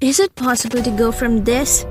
is it possible to go from this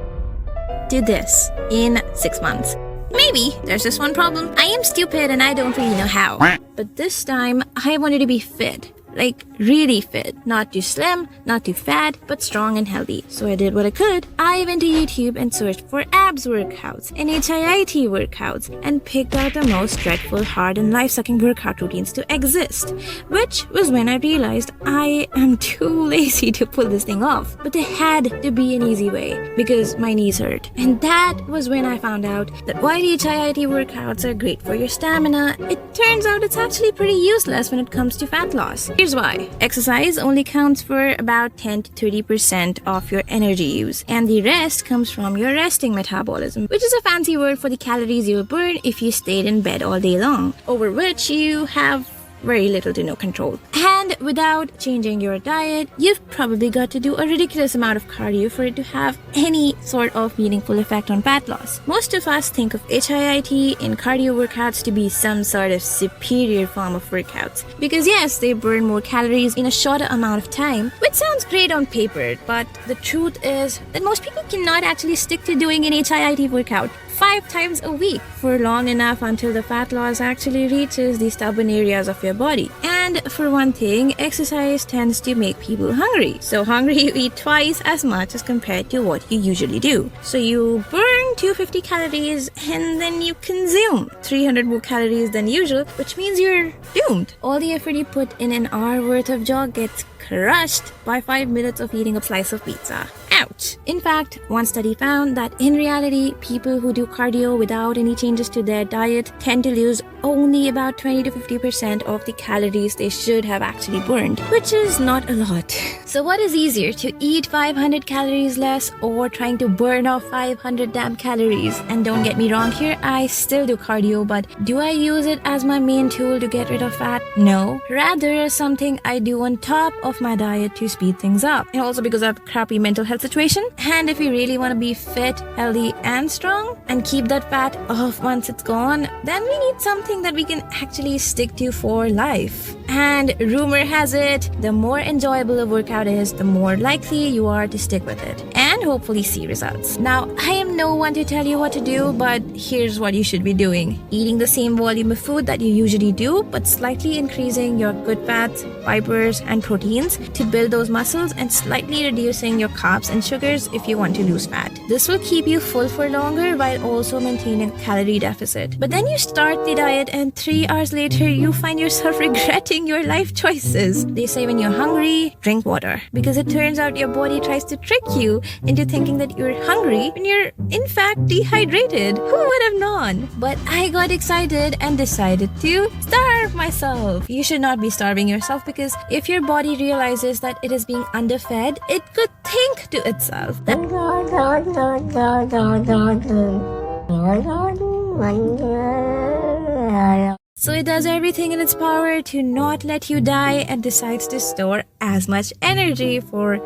to this in 6 months? Maybe. There's just one problem. I am stupid and I don't really know how. But this time, I wanted to be fit. Like, really fit. Not too slim, not too fat, but strong and healthy. So I did what I could. I went to YouTube and searched for abs workouts and HIIT workouts and picked out the most dreadful, hard, and life-sucking workout routines to exist. Which was when I realized I am too lazy to pull this thing off. But there had to be an easy way because my knees hurt. And that was when I found out that while HIIT workouts are great for your stamina, it turns out it's actually pretty useless when it comes to fat loss. Here's why. Exercise only counts for about 10 to 30% of your energy use, and the rest comes from your resting metabolism, which is a fancy word for the calories you will burn if you stayed in bed all day long, over which you have very little to no control. And without changing your diet, you've probably got to do a ridiculous amount of cardio for it to have any sort of meaningful effect on fat loss. Most of us think of HIIT and cardio workouts to be some sort of superior form of workouts. Because yes, they burn more calories in a shorter amount of time, which sounds great on paper, but the truth is that most people cannot actually stick to doing an HIIT workout 5 times a week for long enough until the fat loss actually reaches the stubborn areas of your body. And for one thing, exercise tends to make people hungry. So hungry, you eat twice as much as compared to what you usually do. So you burn 250 calories and then you consume 300 more calories than usual, which means you're doomed. All the effort you put in an hour worth of jog gets crushed by 5 minutes of eating a slice of pizza. Ouch! In fact, one study found that in reality, people who do cardio without any changes to their diet tend to lose only about 20 to 50% of the calories they should have actually burned, which is not a lot. So what is easier, to eat 500 calories less or trying to burn off 500 damn calories? And don't get me wrong here, I still do cardio, but do I use it as my main tool to get rid of fat? No. Rather, something I do on top of my diet to speed things up. And also because I have a crappy mental health situation. And if we really want to be fit, healthy, and strong, and keep that fat off once it's gone, then we need something that we can actually stick to for life. And rumor has it, the more enjoyable a workout is, the more likely you are to stick with it and hopefully see results. Now, I am no one to tell you what to do, but here's what you should be doing. Eating the same volume of food that you usually do, but slightly increasing your good fats, fibers, and proteins to build those muscles, and slightly reducing your carbs and sugars if you want to lose fat. This will keep you full for longer while also maintaining a calorie deficit. But then you start the diet and 3 hours later, you find yourself regretting your life choices. They say when you're hungry, drink water. Because it turns out your body tries to trick you into thinking that you're hungry when you're in fact dehydrated. Who would have known? But I got excited and decided to starve myself. You should not be starving yourself, because if your body realizes that it is being underfed, it could think to itself that so it does everything in its power to not let you die and decides to store as much energy for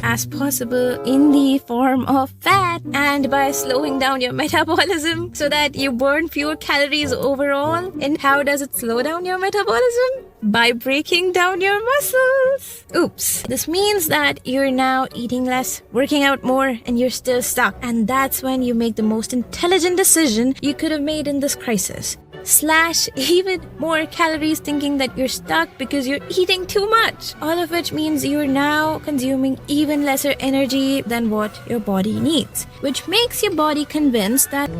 as possible in the form of fat, and by slowing down your metabolism so that you burn fewer calories overall. And how does it slow down your metabolism? By breaking down your muscles. Oops. This means that you're now eating less, working out more, and you're still stuck. And that's when you make the most intelligent decision you could have made in this crisis. Slash even more calories thinking that you're stuck because you're eating too much. All of which means you're now consuming even lesser energy than what your body needs, which makes your body convinced that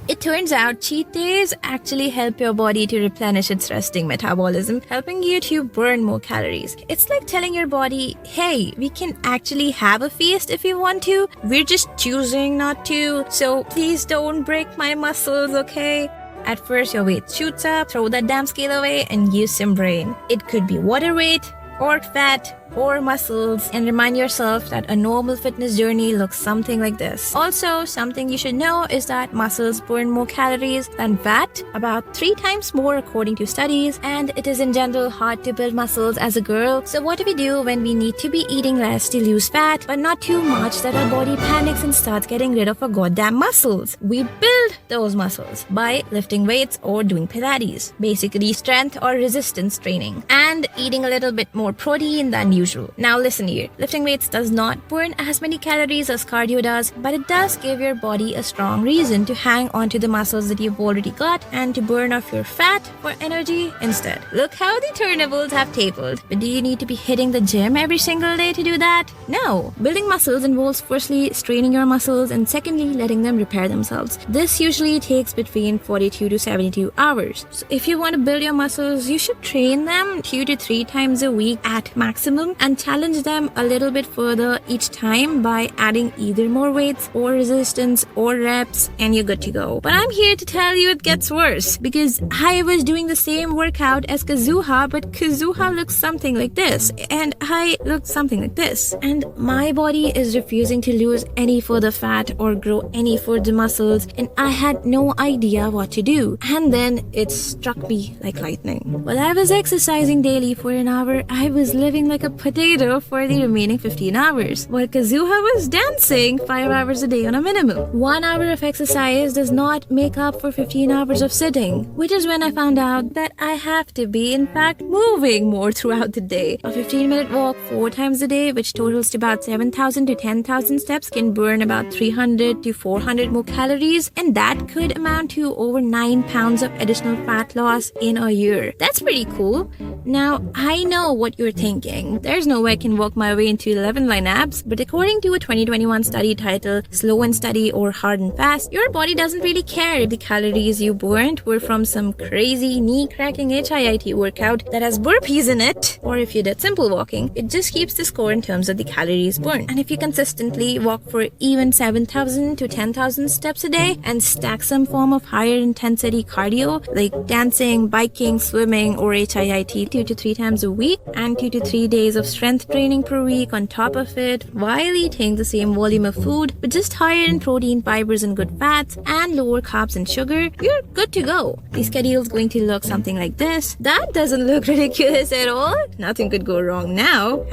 it turns out cheat days actually help your body to replenish its resting metabolism, helping you to burn more calories. It's like telling your body, hey, we can actually have a feast if you want to. We're just choosing not to. So please don't break my muscles, okay? At first, your weight shoots up, throw that damn scale away, and use some brain. It could be water weight, or fat, core muscles, and remind yourself that a normal fitness journey looks something like this. Also, something you should know is that muscles burn more calories than fat, about 3 times more according to studies, and it is in general hard to build muscles as a girl. So what do we do when we need to be eating less to lose fat, but not too much that our body panics and starts getting rid of our goddamn muscles? We build those muscles by lifting weights or doing Pilates, basically strength or resistance training, and eating a little bit more protein than usual. Now listen here, lifting weights does not burn as many calories as cardio does, but it does give your body a strong reason to hang on to the muscles that you've already got and to burn off your fat for energy instead. Look how the turnables have tapered. But do you need to be hitting the gym every single day to do that? No. Building muscles involves firstly straining your muscles and secondly letting them repair themselves. This usually takes between 42 to 72 hours. So if you want to build your muscles, you should train them 2 to 3 times a week at maximum and challenge them a little bit further each time by adding either more weights or resistance or reps, and you're good to go. But I'm here to tell you it gets worse, because I was doing the same workout as Kazuha, but Kazuha looks something like this and I look something like this, and my body is refusing to lose any further fat or grow any further muscles, and I had no idea what to do. And then it struck me like lightning. While I was exercising daily for an hour, I was living like a potato for the remaining 15 hours, while Kazuha was dancing 5 hours a day on a minimum. 1 hour of exercise does not make up for 15 hours of sitting, which is when I found out that I have to be, in fact, moving more throughout the day. A 15-minute walk 4 times a day, which totals to about 7,000 to 10,000 steps, can burn about 300 to 400 more calories, and that could amount to over 9 pounds of additional fat loss in a year. That's pretty cool. Now, I know what you're thinking. There's no way I can work my way into 11-line abs, but according to a 2021 study titled Slow and Steady or Hard and Fast, your body doesn't really care if the calories you burned were from some crazy knee-cracking HIIT workout that has burpees in it, or if you did simple walking. It just keeps the score in terms of the calories burned. And if you consistently walk for even 7,000 to 10,000 steps a day and stack some form of higher intensity cardio like dancing, biking, swimming, or HIIT 2 to 3 times a week, and 2 to 3 days of strength training per week on top of it, while eating the same volume of food but just higher in protein, fibers, and good fats, and lower carbs and sugar, you're good to go. The schedule's going to look something like this. That doesn't look ridiculous at all. Nothing could go wrong now.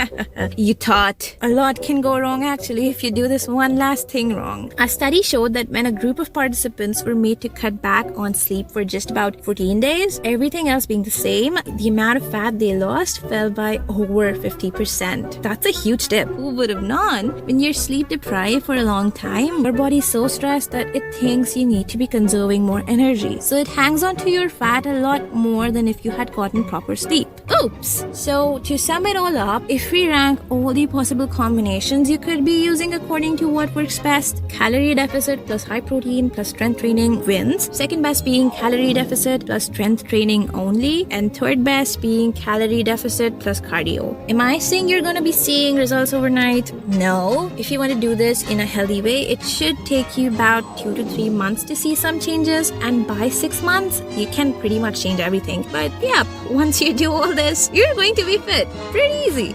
You thought. A lot can go wrong actually if you do this one last thing wrong. A study showed that when a group of participants were made to cut back on sleep for just about 14 days, everything else being the same, the amount of fat they lost fell by over 50%. That's a huge dip. Who would have known? When you're sleep deprived for a long time, your body's so stressed that it thinks you need to be conserving more energy. So it hangs on to your fat a lot more than if you had gotten proper sleep. Oops! So to sum it all up, if we rank all the possible combinations you could be using according to what works best, calorie deficit plus high protein plus strength training wins. Second best being calorie deficit plus strength training only, and third best being calorie deficit plus cardio. Am I saying you're gonna be seeing results overnight? No. If you want to do this in a healthy way, it should take you about 2 to 3 months to see some changes, and by 6 months, you can pretty much change everything. But yeah, once you do all this, you're going to be fit. Pretty easy.